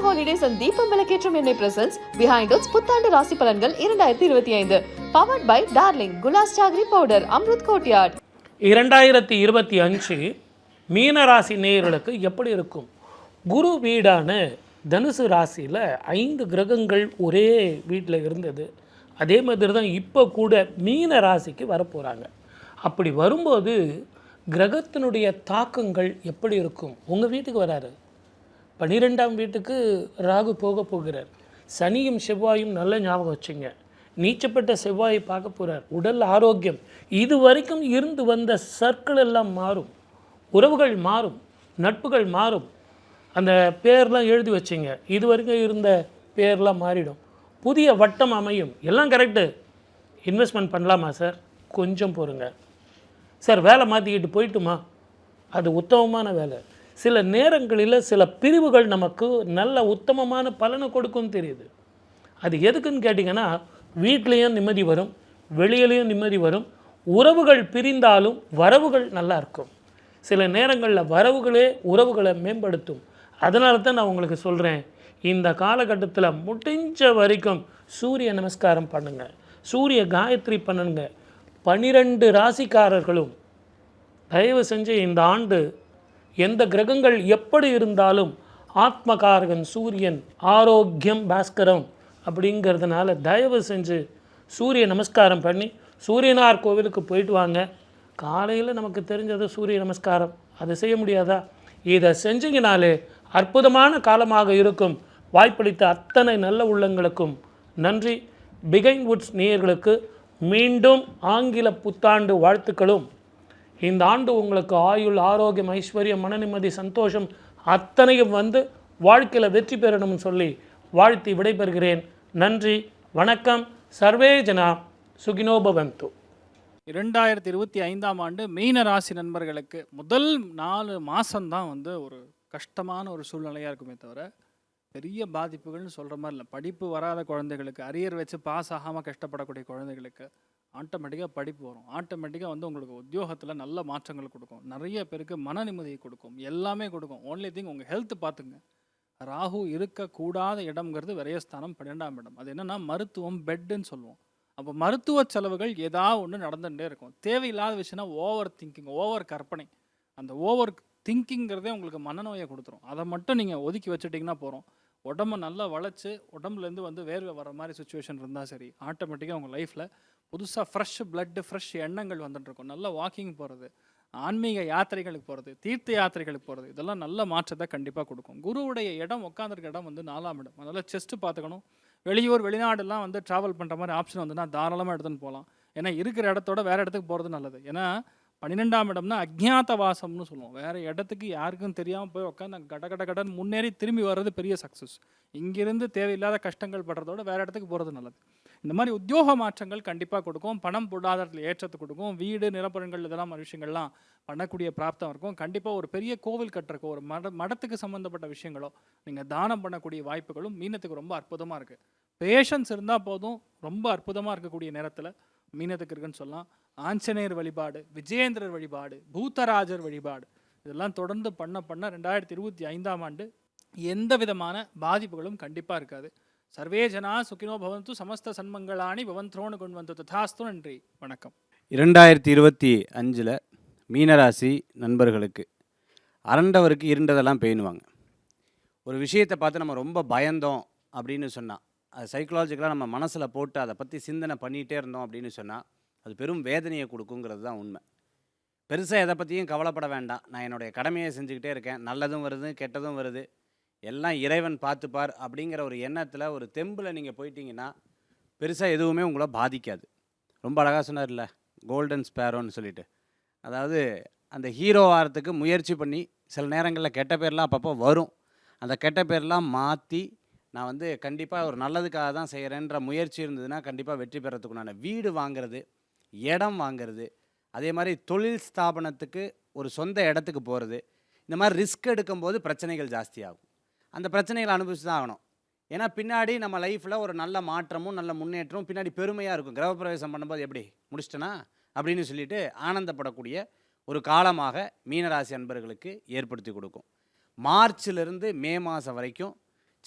Holidays and Deepam Velaketram Ennai presents Behind Us புத்தாண்டு ராசி பலன்கள் 2025 powered by Darling Gulas Chagri Powder Amrut Courtyard. 2025 மீன ராசி நேயர்களுக்கு எப்படி இருக்கும்? குரு வீடான தனுசு ராசியில் 5 கிரகங்கள் ஒரே வீட்டில் இருந்தது. அதே மாதிரி தான் இப்போ கூட மீன ராசிக்கு வரப்போகிறாங்க. அப்படி வரும்போது கிரகத்தினுடைய தாக்கங்கள் எப்படி இருக்கும்? உங்கள் வீட்டுக்கு வராரு, 12ஆம் வீட்டுக்கு ராகு போக போகிறார். சனியும் செவ்வாயும் நல்ல ஞாபகம் வச்சுங்க. நீச்சப்பட்ட செவ்வாயை பார்க்க போகிறார். உடல் ஆரோக்கியம், இது வரைக்கும் இருந்து வந்த சர்க்கிள் எல்லாம் மாறும், உறவுகள் மாறும், நட்புகள் மாறும். அந்த பேர்லாம் எழுதி வச்சிங்க, இது வரைக்கும் இருந்த பேர்லாம் மாறிடும். புதிய வட்டம் அமையும். எல்லாம் கரெக்டு. இன்வெஸ்ட்மெண்ட் பண்ணலாமா சார்? கொஞ்சம் பொறுங்க சார். வேலை மாற்றிக்கிட்டு போயிட்டுமா? அது உத்தமமான வேலை. சில நேரங்களில் சில பிரிவுகள் நமக்கு நல்ல உத்தமமான பலனை கொடுக்கும் தெரியுது. அது எதுக்குன்னு கேட்டிங்கன்னா, வீட்லேயும் நிம்மதி வரும், வெளியிலையும் நிம்மதி வரும். உறவுகள் பிரிந்தாலும் வரவுகள் நல்லா இருக்கும். சில நேரங்களில் வரவுகளே உறவுகளை மேம்படுத்தும். அதனால தான் நான் உங்களுக்கு சொல்கிறேன், இந்த காலகட்டத்தில் முடிஞ்ச வரைக்கும் சூரிய நமஸ்காரம் பண்ணுங்கள், சூரிய காயத்ரி பண்ணுங்க. 12 ராசிக்காரர்களும் தயவு செஞ்சு இந்த ஆண்டு எந்த கிரகங்கள் எப்படி இருந்தாலும் ஆத்மகாரகன் சூரியன், ஆரோக்கியம் பாஸ்கரம் அப்படிங்கிறதுனால தயவு செஞ்சு சூரிய நமஸ்காரம் பண்ணி சூரியனார் கோவிலுக்கு போயிட்டு வாங்க. காலையில் நமக்கு தெரிஞ்சது சூரிய நமஸ்காரம், அதை செய்ய முடியாதா? இதை செஞ்சிங்கனாலே அற்புதமான காலமாக இருக்கும். வாய்ப்பளித்த அத்தனை நல்ல உள்ளங்களுக்கும் நன்றி. பிகைன் வுட்ஸ் நேயர்களுக்கு மீண்டும் ஆங்கில புத்தாண்டு வாழ்த்துக்களும். இந்த ஆண்டு உங்களுக்கு ஆயுள், ஆரோக்கியம், ஐஸ்வர்யம், மன நிம்மதி, சந்தோஷம் அத்தனையும் வந்து வாழ்க்கையில் வெற்றி பெறணும்னு சொல்லி வாழ்த்தி விடைபெறுகிறேன். நன்றி, வணக்கம். சர்வே ஜனா சுகினோ பவந்து. 2025ஆம் ஆண்டு மீன ராசி நண்பர்களுக்கு முதல் 4 மாதம்தான் வந்து ஒரு கஷ்டமான ஒரு சூழ்நிலையாக இருக்குமே தவிர பெரிய பாதிப்புகள்னு சொல்கிற மாதிரி இல்லை. படிப்பு வராத குழந்தைகளுக்கு, அரியர் வச்சு பாஸ் ஆகாமல் கஷ்டப்படக்கூடிய குழந்தைகளுக்கு ஆட்டோமேட்டிக்காக படிப்பு வரும். ஆட்டோமேட்டிக்காக வந்து உங்களுக்கு உத்தியோகத்தில் நல்ல மாற்றங்கள் கொடுக்கும். நிறைய பேருக்கு மன நிம்மதியை கொடுக்கும், எல்லாமே கொடுக்கும். ஓன்லி திங் உங்கள் ஹெல்த் பார்த்துங்க. ராகு இருக்கக்கூடாத இடம்ங்கிறது விரயஸ்தானம் 12ஆம் இடம். அது என்னென்னா மருத்துவம், பெட்டுன்னு சொல்லுவோம். அப்போ மருத்துவ செலவுகள் ஏதாவது ஒன்று நடந்துகிட்டே இருக்கும். தேவையில்லாத விஷயம்னா ஓவர் திங்கிங், ஓவர் கற்பனை. அந்த ஓவர் திங்கிங்கிறதே உங்களுக்கு மனநோயை கொடுத்துரும். அதை மட்டும் நீங்கள் ஒதுக்கி வச்சுட்டிங்கன்னா போகிறோம். உடம்பை நல்லா வளைச்சி உடம்புலேருந்து வந்து வேர்வை வர மாதிரி சுச்சுவேஷன் இருந்தால் சரி, ஆட்டோமேட்டிக்காக உங்கள் லைஃப்பில் புதுசாக ஃப்ரெஷ் பிளட்டு, ஃப்ரெஷ் எண்ணங்கள் வந்துட்டுருக்கும். நல்லா வாக்கிங் போகிறது, ஆன்மீக யாத்திரைகளுக்கு போகிறது, தீர்த்த யாத்திரைகளுக்கு போகிறது, இதெல்லாம் நல்ல மாற்றத்தை கண்டிப்பாக கொடுக்கும். குருவுடைய இடம், உட்காந்துருக்க இடம் வந்து 4ஆம் இடம். அதனால் செஸ்ட்டு பார்த்துக்கணும். வெளியூர், வெளிநாடுலாம் வந்து ட்ராவல் பண்ணுற மாதிரி ஆப்ஷன் வந்துன்னா தாராளமாக எடுத்துன்னு போகலாம். ஏன்னா இருக்கிற இடத்தோட வேறு இடத்துக்கு போகிறது நல்லது. ஏன்னா 12ஆம் இடம்னா அஜ்ஞாத வாசம்னு சொல்லுவோம். வேறு இடத்துக்கு யாருக்கும் தெரியாமல் போய் உட்காந்து கடன் முன்னேறி திரும்பி வர்றது பெரிய சக்ஸஸ். இங்கிருந்து தேவையில்லாத கஷ்டங்கள் படுறதோட வேறு இடத்துக்கு போகிறது நல்லது. இந்த மாதிரி உத்தியோக மாற்றங்கள் கண்டிப்பாக கொடுக்கும். பணம் பொருளாதாரத்தில் ஏற்றத்தை கொடுக்கும். வீடு, நிலப்பரங்கள், இதெல்லாம் விஷயங்கள்லாம் பண்ணக்கூடிய பிராப்தம் இருக்கும். கண்டிப்பாக ஒரு பெரிய கோவில் கட்டுறக்கோ, ஒரு மடத்துக்கு சம்மந்தப்பட்ட விஷயங்களோ நீங்கள் தானம் பண்ணக்கூடிய வாய்ப்புகளும் மீனத்துக்கு ரொம்ப அற்புதமாக இருக்குது. பேஷன்ஸ் இருந்தால் போதும், ரொம்ப அற்புதமாக இருக்கக்கூடிய நேரத்தில் மீனத்துக்கு இருக்குன்னு சொல்லலாம். ஆஞ்சநேயர் வழிபாடு, விஜயேந்திரர் வழிபாடு, பூத்தராஜர் வழிபாடு, இதெல்லாம் தொடர்ந்து பண்ண 2025ஆம் ஆண்டு எந்த விதமான பாதிப்புகளும் கண்டிப்பாக இருக்காது. சர்வே ஜனா சுகினோ பவந்து, சமஸ்த சன்மங்களானி பவந்த்ரோன்னு கொண்டு வந்து ததாஸ்து. நன்றி, வணக்கம். 2025 மீனராசி நண்பர்களுக்கு அரண்டவருக்கு இருண்டதெல்லாம் பேணுவாங்க. ஒரு விஷயத்தை பார்த்து நம்ம ரொம்ப பயந்தோம் அப்படின்னு சொன்னால், அது சைக்கலாஜிக்கலாக நம்ம மனசில் போட்டு அதை பற்றி சிந்தனை பண்ணிகிட்டே இருந்தோம் அப்படின்னு சொன்னால் அது பெரும் வேதனையை கொடுக்குங்கிறது தான் உண்மை. பெருசாக எதை பற்றியும் கவலைப்பட வேண்டாம். நான் என்னுடைய கடமையை செஞ்சுக்கிட்டே இருக்கேன். நல்லதும் வருது, கெட்டதும் வருது, எல்லாம் இறைவன் பார்த்துப்பார் அப்படிங்கிற ஒரு எண்ணத்தில், ஒரு தெம்பில் நீங்கள் போயிட்டீங்கன்னா பெருசாக எதுவுமே உங்களை பாதிக்காது. ரொம்ப அழகாக சொன்னார்ல கோல்டன் ஸ்பேரோன்னு சொல்லிட்டு. அதாவது அந்த ஹீரோ ஆகிறதுக்கு முயற்சி பண்ணி சில நேரங்களில் கெட்ட பேர்லாம் அப்பப்போ வரும். அந்த கெட்ட பேர்லாம் மாற்றி நான் வந்து கண்டிப்பாக ஒரு நல்லதுக்காக தான் செய்கிறேன்ற முயற்சி இருந்ததுன்னா கண்டிப்பாக வெற்றி பெறத்துக்குண்டான வீடு வாங்கிறது, இடம் வாங்கிறது, அதே மாதிரி தொழில் ஸ்தாபனத்துக்கு ஒரு சொந்த இடத்துக்கு போகிறது, இந்த மாதிரி ரிஸ்க் எடுக்கும்போது பிரச்சனைகள் ஜாஸ்தியாகும். அந்த பிரச்சனைகளை அனுபவிச்சு தான் ஆகணும். ஏன்னா பின்னாடி நம்ம லைஃப்பில் ஒரு நல்ல மாற்றமும் நல்ல முன்னேற்றமும் பின்னாடி பெருமையாக இருக்கும். கிரகப்பிரவேசம் பண்ணும்போது எப்படி முடிச்சிட்டேனா அப்படின்னு சொல்லிட்டு ஆனந்தப்படக்கூடிய ஒரு காலமாக மீனராசி அன்பர்களுக்கு ஏற்படுத்தி கொடுக்கும். மார்ச்சிலிருந்து மே மாதம் வரைக்கும்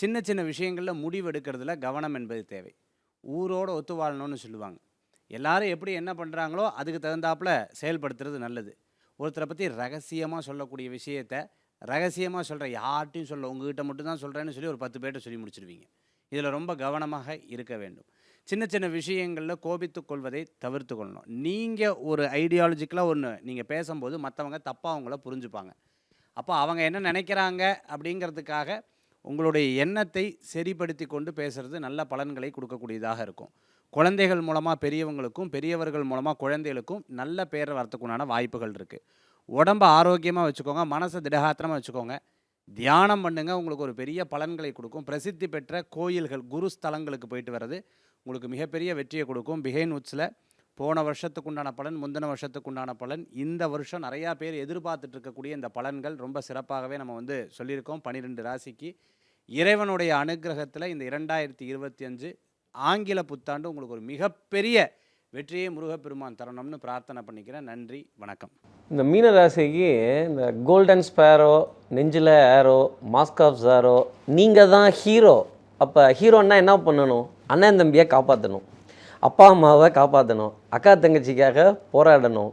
சின்ன சின்ன விஷயங்களில் முடிவு எடுக்கிறதுல கவனம் என்பது தேவை. ஊரோடு ஒத்து வாழணும்னு சொல்லுவாங்க. எல்லாரும் எப்படி என்ன பண்ணுறாங்களோ அதுக்கு தகுந்தாப்பில் செயல்படுத்துறது நல்லது. ஒருத்தரை பற்றி ரகசியமாக சொல்லக்கூடிய விஷயத்தை ரகசியமாக சொல்கிற யார்ட்டையும் சொல்ல, உங்ககிட்ட மட்டும்தான் சொல்கிறேன்னு சொல்லி ஒரு 10 பேர்கிட்ட சொல்லி முடிச்சிடுவீங்க. இதில் ரொம்ப கவனமாக இருக்க வேண்டும். சின்ன சின்ன விஷயங்களில் கோபித்து கொள்வதை தவிர்த்து கொள்ளணும். நீங்கள் ஒரு ஐடியாலஜிக்கலாக ஒன்று நீங்கள் பேசும்போது மற்றவங்க தப்பாக அவங்கள புரிஞ்சுப்பாங்க. அப்போ அவங்க என்ன நினைக்கிறாங்க அப்படிங்கிறதுக்காக உங்களுடைய எண்ணத்தை சரிப்படுத்தி கொண்டு பேசுகிறது நல்ல பலன்களை கொடுக்கக்கூடியதாக இருக்கும். குழந்தைகள் மூலமாக பெரியவங்களுக்கும், பெரியவர்கள் மூலமாக குழந்தைகளுக்கும் நல்ல பேர் வரத்துக்குண்டான வாய்ப்புகள் இருக்குது. உடம்பை ஆரோக்கியமாக வச்சுக்கோங்க, மனசை திடகாத்திரமாக வச்சுக்கோங்க, தியானம் பண்ணுங்கள், உங்களுக்கு ஒரு பெரிய பலன்களை கொடுக்கும். பிரசித்தி பெற்ற கோயில்கள், குரு ஸ்தலங்களுக்கு போயிட்டு வர்றது உங்களுக்கு மிகப்பெரிய வெற்றியை கொடுக்கும். பிஹைண்ட் உட்ஸில் போன வருஷத்துக்கு உண்டான பலன், முந்தின வருஷத்துக்கு உண்டான பலன், இந்த வருஷம் நிறையா பேர் எதிர்பார்த்துட்டு இருக்கக்கூடிய இந்த பலன்கள் ரொம்ப சிறப்பாகவே நம்ம சொல்லியிருக்கோம். 12 ராசிக்கு இறைவனுடைய அனுகிரகத்தில் இந்த 2025 ஆங்கில புத்தாண்டு உங்களுக்கு ஒரு மிகப்பெரிய வெற்றியை முருகப்பெருமான் தரணும்னு பிரார்த்தனை பண்ணிக்கிறேன். நன்றி, வணக்கம். இந்த மீன ராசிக்கு இந்த கோல்டன் ஸ்பேரோ, நெஞ்சில் ஏரோ, மாஸ்க் ஆஃப் ஜாரோ, நீங்கள் தான் ஹீரோ. அப்போ ஹீரோன்னா என்ன பண்ணணும்? அண்ணன் தம்பியை காப்பாற்றணும், அப்பா அம்மாவை காப்பாற்றணும், அக்கா தங்கச்சிக்காக போராடணும்,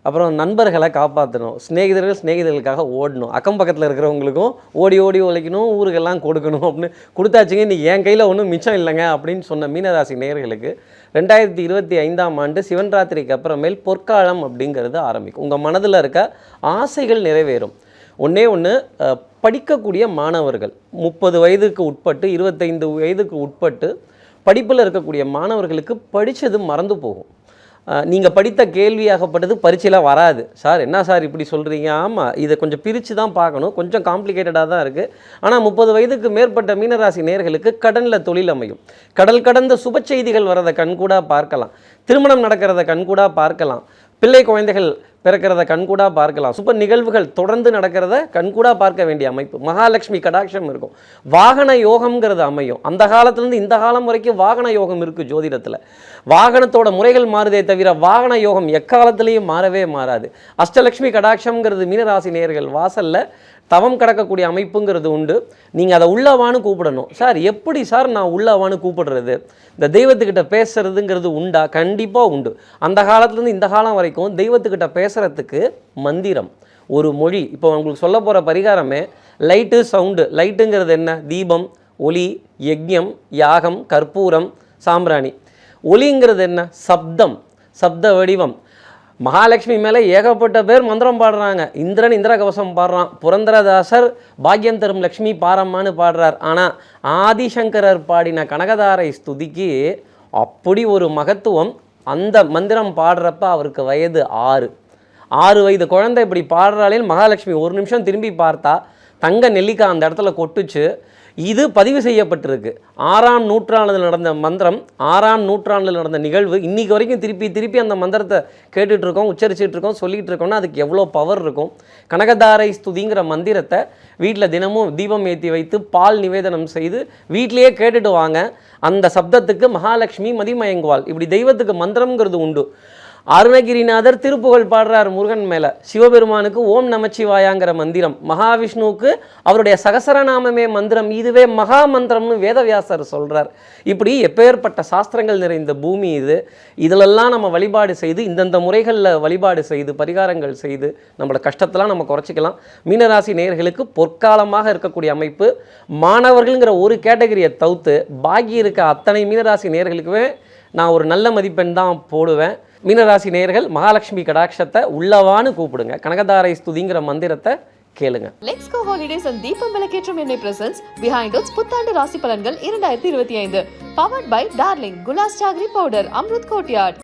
அப்புறம் நண்பர்களை காப்பாற்றணும், ஸ்நேகிதர்களுக்காக ஓடணும், அக்கம் பக்கத்தில் இருக்கிறவங்களுக்கும் ஓடி ஓடி உழைக்கணும், ஊருக்கெல்லாம் கொடுக்கணும் அப்படின்னு கொடுத்தாச்சுங்க. இன்றைக்கி என் கையில் ஒன்றும் மிச்சம் இல்லைங்க அப்படின்னு சொன்ன மீனராசி நேயர்களுக்கு 2025ஆம் ஆண்டு சிவன் ராத்திரிக்கு அப்புறமேல் பொற்காலம் அப்படிங்கிறது ஆரம்பிக்கும். உங்கள் மனதில் இருக்க ஆசைகள் நிறைவேறும். ஒன்றே ஒன்று, படிக்கக்கூடிய மாணவர்கள் 30 வயதுக்கு உட்பட்டு 25 வயதுக்கு உட்பட்டு படிப்பில் இருக்கக்கூடிய மாணவர்களுக்கு படித்தது மறந்து போகும். நீங்கள் படித்த கேள்வியாகப்பட்டது பரீட்சையில் வராது. சார் என்ன சார் இப்படி சொல்கிறீங்க? ஆமாம், இதை கொஞ்சம் பிரித்து தான் பார்க்கணும், கொஞ்சம் காம்ப்ளிகேட்டடாக தான் இருக்குது. ஆனால் 30 வயதுக்கு மேற்பட்ட மீனராசி நேயர்களுக்கு கடனில் தொழில் அமையும். கடல் கடந்த சுப செய்திகள் வரதை கண்கூடா பார்க்கலாம், திருமணம் நடக்கிறத கண்கூடா பார்க்கலாம், பிள்ளை குழந்தைகள் பிறக்கிறத கண்கூடா பார்க்கலாம், சுப நிகழ்வுகள் தொடர்ந்து நடக்கிறத கண்கூடா பார்க்க வேண்டிய அமைப்பு. மகாலட்சுமி கடாட்சம் இருக்கும். வாகன யோகம்ங்கிறது அமையும். அந்த காலத்துலேருந்து இந்த காலம் வரைக்கும் வாகன யோகம் இருக்குது ஜோதிடத்தில். வாகனத்தோட முறைகள் மாறுதே தவிர வாகன யோகம் எக்காலத்துலேயும் மாறவே மாறாது. அஷ்டலட்சுமி கடாட்சம்ங்கிறது மீனராசி நேயர்கள் வாசலில் தவம் கடக்கக்கூடிய அமைப்புங்கிறது உண்டு. நீங்கள் அதை உள்ளவான்னு கூப்பிடணும். சார் எப்படி சார் நான் உள்ளவான்னு கூப்பிடுறது? இந்த தெய்வத்துக்கிட்ட பேசுறதுங்கிறது உண்டா? கண்டிப்பாக உண்டு. அந்த காலத்துலேருந்து இந்த காலம் வரைக்கும் தெய்வத்துக்கிட்ட பேசுகிறதுக்கு மந்திரம், ஒரு மொழி. இப்போ உங்களுக்கு சொல்ல போகிற பரிகாரமே லைட்டு, சவுண்டு. லைட்டுங்கிறது என்ன? தீபம், ஒலி, யஜ்யம், யாகம், கற்பூரம், சாம்பிராணி. ஒலிங்கிறது என்ன? சப்தம், சப்த வடிவம். மகாலட்சுமி மேலே ஏகப்பட்ட பேர் மந்திரம் பாடுறாங்க. இந்திரன் இந்திர கவசம் பாடுறான், புரந்தரதாசர் பாக்யம் தரும் லக்ஷ்மி பாரம்மான்னு பாடுறார். ஆனால் ஆதிசங்கரர் பாடின கனகதாரை ஸ்துதிக்கு அப்படி ஒரு மகத்துவம். அந்த மந்திரம் பாடுறப்ப அவருக்கு வயது 6 வயது குழந்தை இப்படி பாடுறாளே மகாலட்சுமி ஒரு நிமிஷம் திரும்பி பார்த்தா தங்க நெல்லிக்காய் அந்த இடத்துல கொட்டுச்சு. இது பதிவு செய்யப்பட்டிருக்கு. 6ஆம் நூற்றாண்டில் நடந்த மந்திரம், 6ஆம் நூற்றாண்டில் நடந்த நிகழ்வு. இன்றைக்கி வரைக்கும் திருப்பி அந்த மந்திரத்தை கேட்டுட்ருக்கோம், உச்சரிச்சுட்டு இருக்கோம், சொல்லிகிட்டு இருக்கோம்னா அதுக்கு எவ்வளோ பவர் இருக்கும். கனகதாரை ஸ்துதிங்கிற மந்திரத்தை வீட்டில் தினமும் தீபம் ஏற்றி வைத்து பால் நிவேதனம் செய்து வீட்டிலையே கேட்டுட்டு வாங்க. அந்த சப்தத்துக்கு மகாலட்சுமி மதிமயங்குவாள். இப்படி தெய்வத்துக்கு மந்திரம்ங்கிறது உண்டு. அருணகிரிநாதர் திருப்புகழ் பாடுறார் முருகன் மேலே. சிவபெருமானுக்கு ஓம் நமச்சிவாயாங்கிற மந்திரம், மகாவிஷ்ணுவுக்கு அவருடைய சகசரநாமமே மந்திரம். இதுவே மகா மந்திரம்னு வேதவியாசர் சொல்கிறார். இப்படி எப்பேற்பட்ட சாஸ்திரங்கள் நிறைந்த பூமி இது. இதிலெல்லாம் நம்ம வழிபாடு செய்து, இந்தந்த முறைகளில் வழிபாடு செய்து, பரிகாரங்கள் செய்து நம்மளோட கஷ்டத்தெல்லாம் நம்ம குறைச்சிக்கலாம். மீனராசி நேயர்களுக்கு பொற்காலமாக இருக்கக்கூடிய அமைப்பு. மாணவர்கள்ங்கிற ஒரு கேட்டகரியை தவிர்த்து பாக்கி இருக்க அத்தனை மீனராசி நேயர்களுக்குமே நான் ஒரு நல்ல மதிப்பெண் தான் போடுவேன். மீனராசி நேயர்கள் மகாலட்சுமி கடாட்சத்தை உள்ளவான்னு கூப்பிடுங்க. கனகதாரை ஸ்துதிங்கிற மந்திரத்தை கேளுங்க. Let's go holidays and தீபம் விளக்கேற்றும் எண்ணெய் presents behind us புத்தாண்டு ராசி பலன்கள் 2025 powered by Darling, Gulas Chagri Powder, Amrut Courtyard.